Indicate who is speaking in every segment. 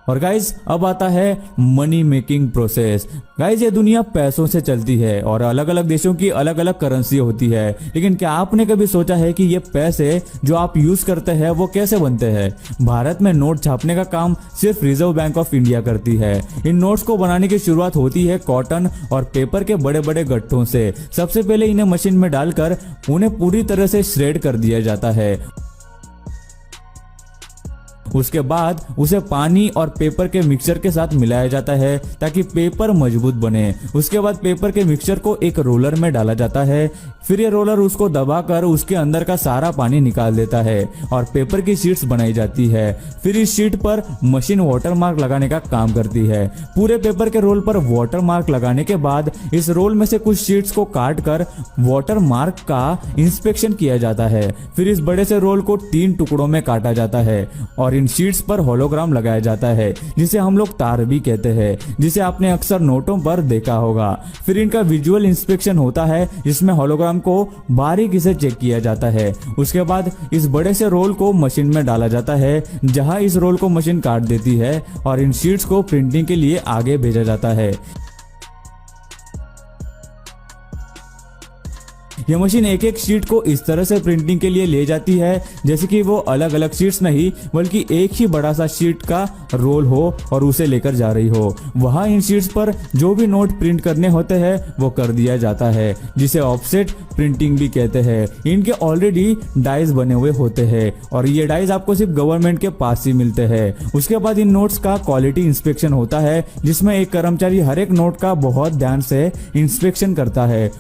Speaker 1: और गाइज अब आता है मनी मेकिंग प्रोसेस। गाइज ये दुनिया पैसों से चलती है और अलग अलग देशों की अलग अलग करेंसी होती है, लेकिन क्या आपने कभी सोचा है कि ये पैसे जो आप यूज करते हैं वो कैसे बनते हैं। भारत में नोट छापने का काम सिर्फ रिजर्व बैंक ऑफ इंडिया करती है। इन नोट्स को बनाने की शुरुआत होती है कॉटन और पेपर के बड़े बड़े गट्ठों से। सबसे पहले इन्हें मशीन में डालकर उन्हें पूरी तरह से श्रेड कर दिया जाता है। उसके बाद उसे पानी और पेपर के मिक्सचर के साथ मिलाया जाता है ताकि पेपर मजबूत बने। उसके बाद पेपर के मिक्सचर को एक रोलर में डाला जाता है, फिर ये रोलर उसको दबाकर उसके अंदर का सारा पानी निकाल देता है और पेपर की शीट्स बनाई जाती है। फिर इस शीट पर मशीन वाटर मार्क लगाने का काम करती है। पूरे पेपर के रोल पर वाटर मार्क लगाने के बाद इस रोल में से कुछ शीट्स को काट कर वाटर मार्क का इंस्पेक्शन किया जाता है। फिर इस बड़े से रोल को 3 टुकड़ों में काटा जाता है और इन शीट्स पर होलोग्राम लगाया जाता है, जिसे हम लोग तार भी कहते हैं, जिसे आपने अक्सर नोटों पर देखा होगा। फिर इनका विजुअल इंस्पेक्शन होता है, जिसमें होलोग्राम को बारीकी से चेक किया जाता है। उसके बाद इस बड़े से रोल को मशीन में डाला जाता है, जहां इस रोल को मशीन काट देती है और इन शीट्स को प्रिंटिंग के लिए आगे भेजा जाता है। यह मशीन एक एक शीट को इस तरह से प्रिंटिंग के लिए ले जाती है जैसे कि वो अलग अलग शीट्स नहीं बल्कि एक ही बड़ा सा शीट का रोल हो और उसे लेकर जा रही हो। वहां इन शीट्स पर जो भी नोट प्रिंट करने होते हैं वो कर दिया जाता है, जिसे ऑफसेट प्रिंटिंग भी कहते हैं। इनके ऑलरेडी डाइज बने हुए होते हैं और ये डाइज आपको सिर्फ गवर्नमेंट के पास ही मिलते हैं। उसके बाद इन नोट्स का क्वालिटी इंस्पेक्शन होता है, जिसमें एक कर्मचारी हर एक नोट का बहुत ध्यान से इंस्पेक्शन करता है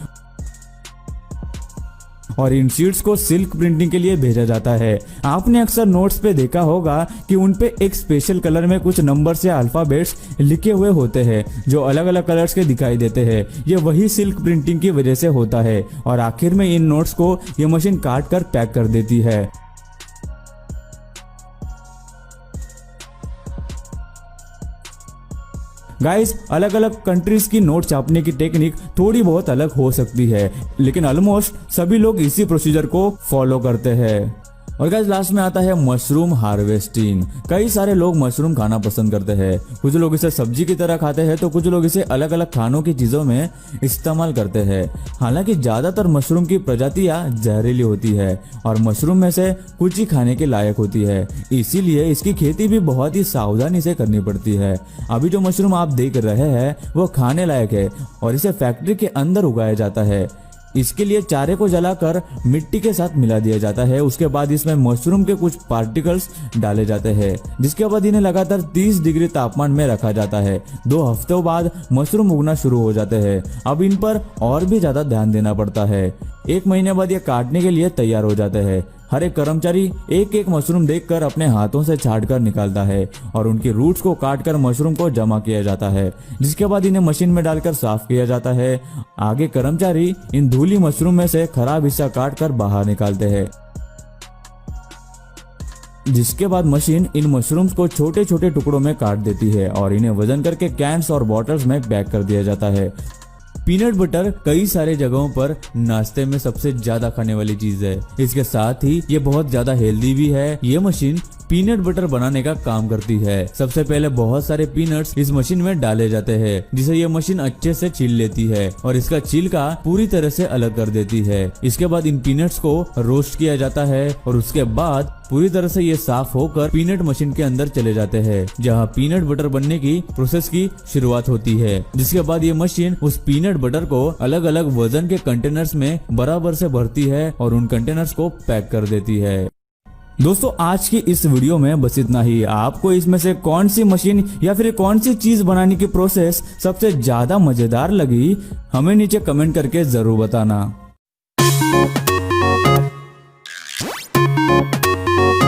Speaker 1: और इन शीट्स को सिल्क प्रिंटिंग के लिए भेजा जाता है। आपने अक्सर नोट्स पे देखा होगा कि उन पे एक स्पेशल कलर में कुछ नंबर्स या अल्फाबेट्स लिखे हुए होते हैं जो अलग अलग कलर्स के दिखाई देते हैं। ये वही सिल्क प्रिंटिंग की वजह से होता है और आखिर में इन नोट्स को ये मशीन काट कर पैक कर देती है। गाइस अलग अलग कंट्रीज की नोट छापने की टेक्निक थोड़ी बहुत अलग हो सकती है, लेकिन ऑलमोस्ट सभी लोग इसी प्रोसीजर को फॉलो करते हैं। और गाइस लास्ट में आता है मशरूम हार्वेस्टिंग। कई सारे लोग मशरूम खाना पसंद करते हैं। कुछ लोग इसे सब्जी की तरह खाते हैं तो कुछ लोग इसे अलग अलग खानों की चीजों में इस्तेमाल करते हैं। हालांकि ज्यादातर मशरूम की प्रजातियां जहरीली होती है और मशरूम में से कुछ ही खाने के लायक होती है, इसीलिए इसकी खेती भी बहुत ही सावधानी से करनी पड़ती है। अभी जो मशरूम आप देख रहे हैं वो खाने लायक है और इसे फैक्ट्री के अंदर उगाया जाता है। इसके लिए चारे को जलाकर मिट्टी के साथ मिला दिया जाता है। उसके बाद इसमें मशरूम के कुछ पार्टिकल्स डाले जाते हैं, जिसके बाद इन्हें लगातार 30 डिग्री तापमान में रखा जाता है। 2 हफ्तों बाद मशरूम उगना शुरू हो जाते हैं। अब इन पर और भी ज्यादा ध्यान देना पड़ता है। 1 महीने बाद ये काटने के लिए तैयार हो जाते हैं। हर एक कर्मचारी एक एक मशरूम देखकर अपने हाथों से छाट कर निकालता है और उनकी रूट्स को काटकर मशरूम को जमा किया जाता है, जिसके बाद इन्हें मशीन में डालकर साफ किया जाता है। आगे कर्मचारी इन धूली मशरूम में से खराब हिस्सा काटकर बाहर निकालते हैं, जिसके बाद मशीन इन मशरूम्स को छोटे छोटे टुकड़ों में काट देती है और इन्हें वजन करके कैंस और बॉटल्स में पैक कर दिया जाता है। पीनट बटर कई सारे जगहों पर नाश्ते में सबसे ज्यादा खाने वाली चीज है। इसके साथ ही ये बहुत ज्यादा हेल्दी भी है। ये मशीन पीनट बटर बनाने का काम करती है। सबसे पहले बहुत सारे पीनट्स इस मशीन में डाले जाते हैं, जिसे ये मशीन अच्छे से छील लेती है और इसका छिलका पूरी तरह से अलग कर देती है। इसके बाद इन पीनट्स को रोस्ट किया जाता है और उसके बाद पूरी तरह से ये साफ होकर पीनट मशीन के अंदर चले जाते हैं, जहां पीनट बटर बनने की प्रोसेस की शुरुआत होती है। जिसके बाद ये मशीन उस पीनट बटर को अलग अलग वजन के कंटेनर्स में बराबर से भरती है और उन कंटेनर्स को पैक कर देती है। दोस्तों आज की इस वीडियो में बस इतना ही। आपको इसमें से कौन सी मशीन या फिर कौन सी चीज बनाने की प्रोसेस सबसे ज्यादा मजेदार लगी, हमें नीचे कमेंट करके जरूर बताना।